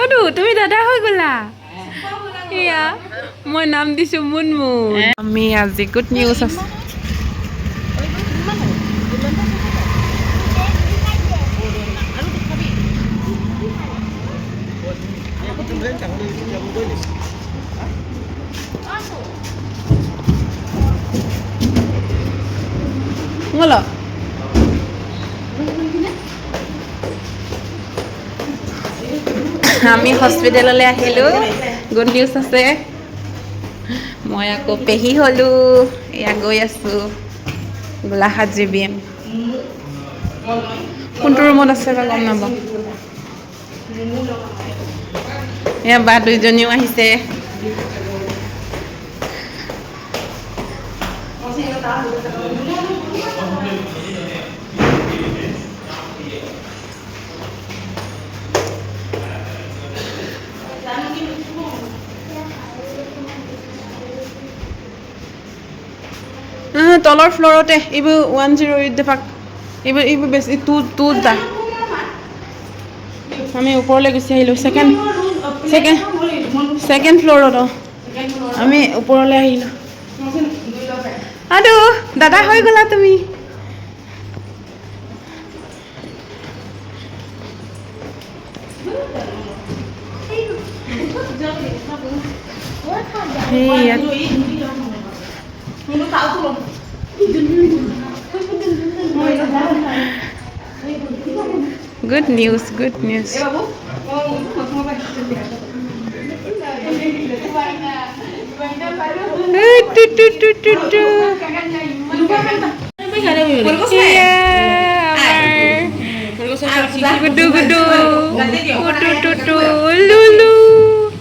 অদু তুমি দাদা হৈ গ'লা এয়া মই নাম দিছোঁ মুনমুন আমি আজি গুড নিউজ আছে ngolo আমি হস্পিটেললৈ আহিলোঁ গুড নিউজ আছে মই আকৌ পেহী হ'লোঁ এয়া গৈ আছোঁ গোলাঘাট JBM কোনটো ৰুমত আছে বা গম নাপাওঁ এয়া বা দুইজনীও আহিছে তলৰ ফ্ল'ৰতে এইবোৰ 108 দেখাক এইবোৰ বেছি টু দা আমি ওপৰলৈ গুচি আহিলোঁ ছেকেণ্ড ফ্ল'ৰত আমি ওপৰলৈ আহিলোঁ আদু দাদা হৈ গ'লা তুমি Good news. Lulu.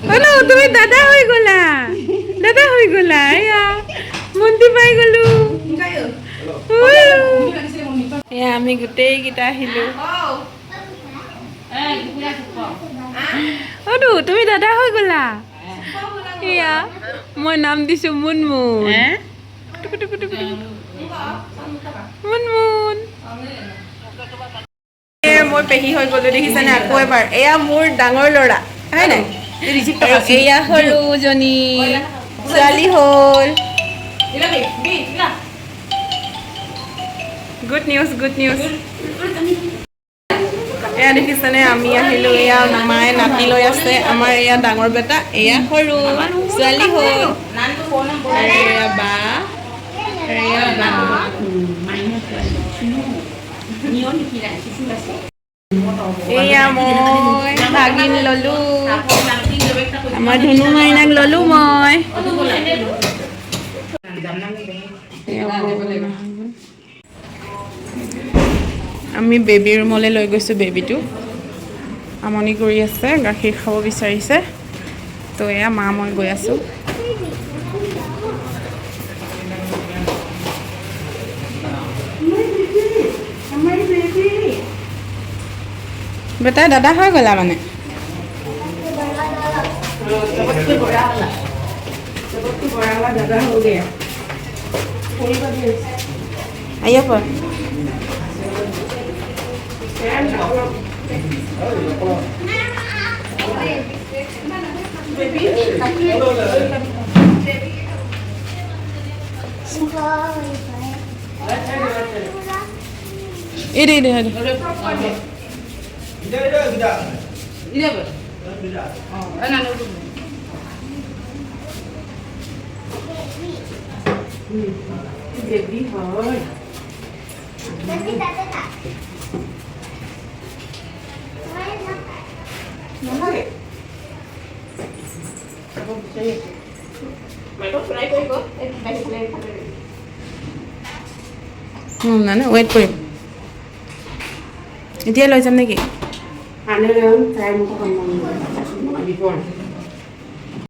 Ano, তুমি দাদা হৈ গ'লা এয়া মন্দি পাই গ'লো এয়া আমি গোটেইকেইটা আহিলোঁ অদু তুমি দাদা হৈ গ'লা এয়া মই নাম দিছোঁ মুনমুন মুনমুন মই পেহী হৈ গ'লো দেখিছানে আকৌ এবাৰ এয়া মোৰ ডাঙৰ ল'ৰা হয় নাই এয়া সৰুজনী ছোৱালী হ'ল গুড নিউজ এয়া দেখিছেনে আমি আহিলোঁ এয়া মায়ে নাতি লৈ আছে আমাৰ এয়া ডাঙৰ বেটা এয়া সৰু ছোৱালী হ'ল এয়া বা এয়া মই ভাগিন ল'লোঁ আমাৰ ধুনু মাইনাক ল'লোঁ মই আমি বেবী ৰুমলৈ লৈ গৈছোঁ বেবীটো আমনি কৰি আছে গাখীৰ খাব বিচাৰিছে তো এয়া মা মই গৈ আছোঁ বেটা দাদা হৈ গ'লা মানে आइए पर Baby boy. Nana, wait for him. Dia lo jam lagi. Ane lo time ko kan before.